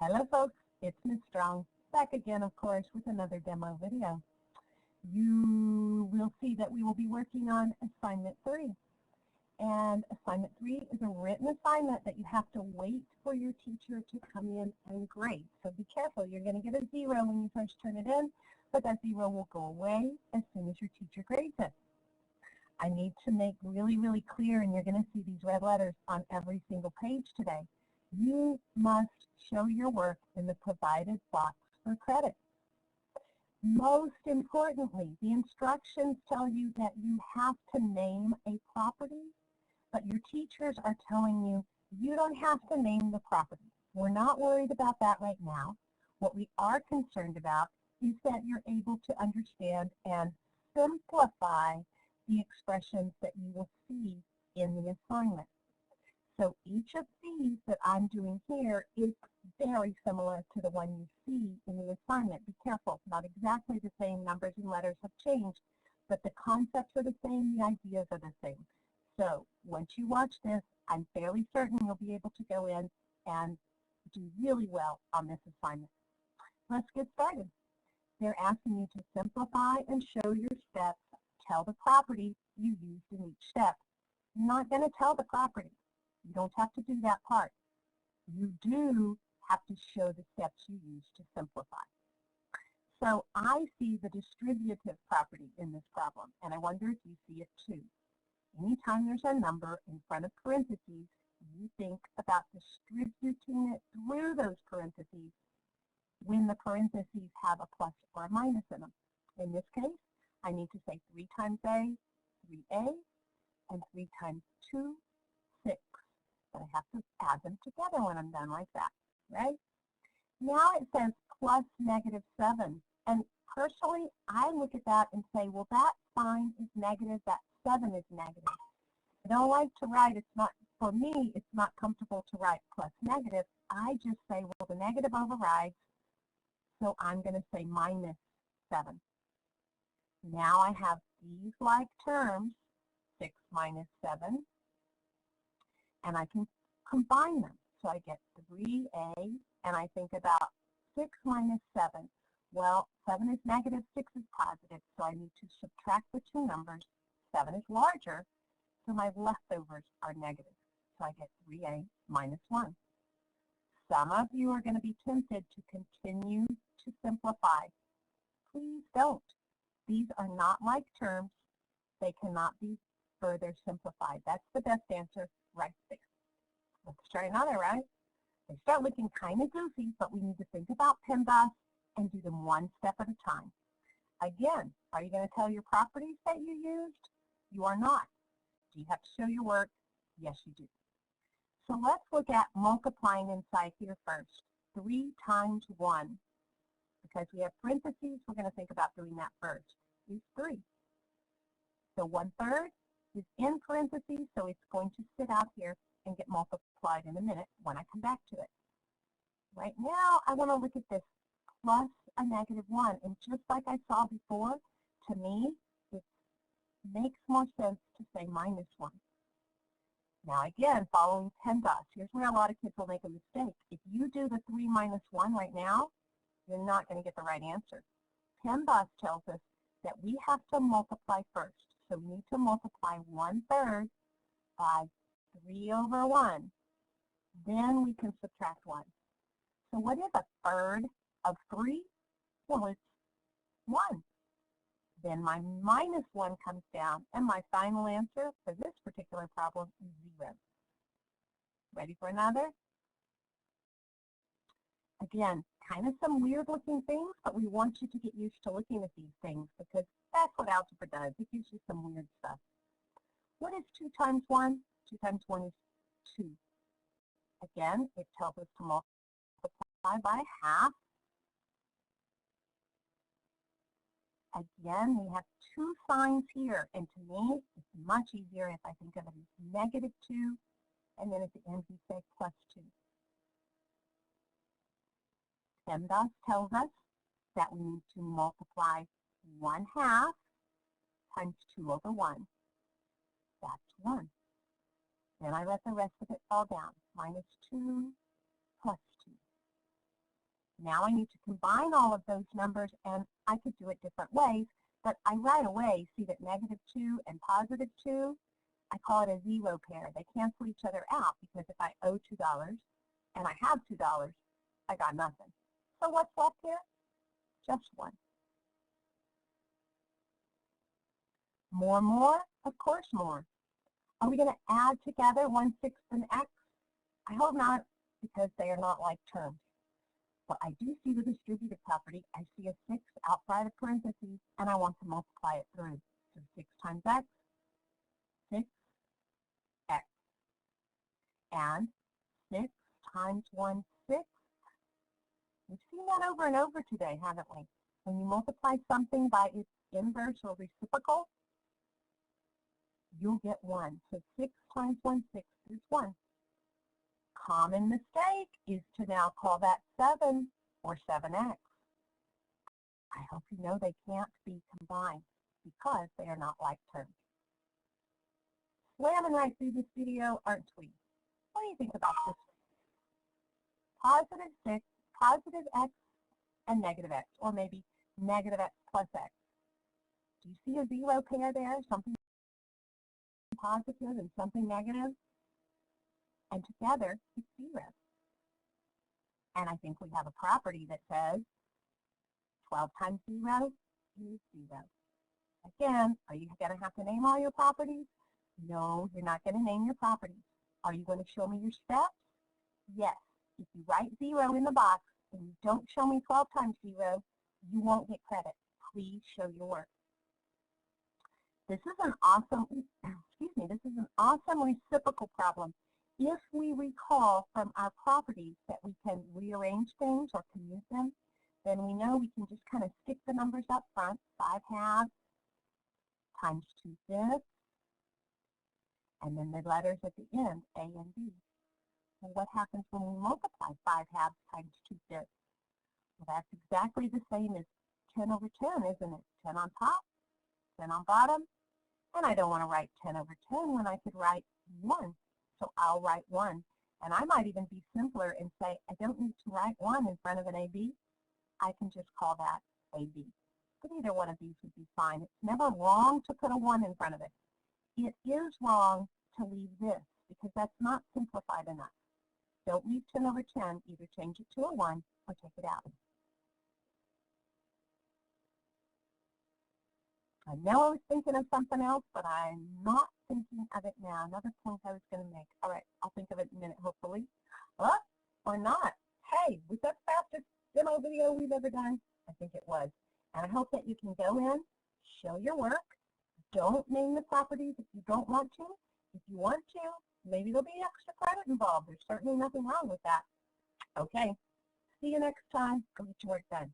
Hello folks, it's Ms. Strong, back again of course with another demo video. You will see that we will be working on assignment 3. And assignment 3 is a written assignment that you have to wait for your teacher to come in and grade. So be careful, you're going to get a 0 when you first turn it in, but that 0 will go away as soon as your teacher grades it. I need to make really clear, and you're going to see these red letters on every single page today. You must show your work in the provided box for credit. Most importantly, the instructions tell you that you have to name a property, but your teachers are telling you you don't have to name the property. We're not worried about that right now. What we are concerned about is that you're able to understand and simplify the expressions that you will see in the assignment. So each of these that I'm doing here is very similar to the one you see in the assignment. Be careful, not exactly the same, numbers and letters have changed, but the concepts are the same, the ideas are the same. So once you watch this, I'm fairly certain you'll be able to go in and do really well on this assignment. Let's get started. They're asking you to simplify and show your steps. Tell the property you used in each step. You're not going to tell the property. You don't have to do that part. You do have to show the steps you use to simplify. So I see the distributive property in this problem, and I wonder if you see it too. Anytime there's a number in front of parentheses, you think about distributing it through those parentheses when the parentheses have a plus or a minus in them. In this case, I need to say 3 times A, 3A, and 3 times 2, 6. But I have to add them together when I'm done like that, right? Now it says plus -7. And personally, I look at that and say, well, that sign is negative, that 7 is negative. I don't like to write, it's not, for me, it's not comfortable to write plus negative. I just say, well, the negative overrides, so I'm going to say -7. Now I have these like terms, 6 minus 7. And I can combine them. So I get 3A, and I think about 6 minus 7. Well, 7 is negative, 6 is positive, so I need to subtract the two numbers. 7 is larger, so my leftovers are negative. So I get 3A minus 1. Some of you are going to be tempted to continue to simplify. Please don't. These are not like terms. They cannot be further simplified. That's the best answer right there. Let's try another, right? They start looking kind of goofy, but we need to think about PEMDAS and do them one step at a time. Again, are you going to tell your properties that you used? You are not. Do you have to show your work? Yes, you do. So let's look at multiplying inside here first. 3 times 1. Because we have parentheses, we're going to think about doing that first. Is 3. So 1/3 is in parentheses, so it's going to sit out here and get multiplied in a minute when I come back to it. Right now, I want to look at this plus a -1, and just like I saw before, to me, it makes more sense to say -1. Now again, following PEMDAS, here's where a lot of kids will make a mistake. If you do the 3 minus 1 right now, you're not going to get the right answer. PEMDAS tells us that we have to multiply first. So we need to multiply 1/3 by 3 over 1. Then we can subtract 1. So what is 1/3 of 3? Well, it's 1. Then my -1 comes down, and my final answer for this particular problem is 0. Ready for another? Again, kind of some weird looking things, but we want you to get used to looking at these things because that's what algebra does. It gives you some weird stuff. What is 2 times 1? 2 times 1 is 2. Again, it tells us to multiply by half. Again, we have 2 signs here, and to me, it's much easier if I think of it as -2, and then at the end we say +2. PEMDAS tells us that we need to multiply 1/2 times 2 over 1. That's 1. Then I let the rest of it fall down. -2 +2. Now I need to combine all of those numbers, and I could do it different ways, but I right away see that -2 and +2, I call it a zero pair. They cancel each other out because if I owe $2 and I have $2, I got nothing. So what's left here? Just 1. More? Of course more. Are we going to add together 1/6 and x? I hope not, because they are not like terms. But I do see the distributive property. I see a 6 outside of parentheses, and I want to multiply it through. So 6 times x, 6x. And 6 times 1/6. We've seen that over and over today, haven't we? When you multiply something by its inverse or reciprocal, you'll get 1. So 6 times 1/6 is 1. Common mistake is to now call that 7 or 7x. I hope you know they can't be combined because they are not like terms. Slamming right through this video, aren't we? What do you think about this? +6, +x, and -x, or maybe -x plus x. Do you see a zero pair there? Something positive and something negative? And together, it's 0. And I think we have a property that says 12 times 0 is 0. Again, are you going to have to name all your properties? No, you're not going to name your properties. Are you going to show me your steps? Yes. If you write 0 in the box and you don't show me 12 times 0, you won't get credit. Please show your work. This is an awesome, this is an awesome reciprocal problem. If we recall from our properties that we can rearrange things or commute them, then we know we can just kind of stick the numbers up front. 5/2 times 2/5, and then the letters at the end, A and B. And what happens when we multiply 5/2 times 2/5? Well, that's exactly the same as 10 over 10, isn't it? 10 on top, 10 on bottom. And I don't want to write 10 over 10 when I could write 1. So I'll write 1. And I might even be simpler and say, I don't need to write 1 in front of an AB. I can just call that AB. But either one of these would be fine. It's never wrong to put a 1 in front of it. It is wrong to leave this because that's not simplified enough. Don't leave 10 over 10. Either change it to a 1 or take it out. I know I was thinking of something else, but I'm not thinking of it now. Another point I was going to make. All right, I'll think of it in a minute, hopefully. Or not. Hey, was that the fastest demo video we've ever done? I think it was. And I hope that you can go in, show your work. Don't name the properties if you don't want to. If you want to, maybe there'll be extra credit involved. There's certainly nothing wrong with that. Okay, see you next time. Go get your work done.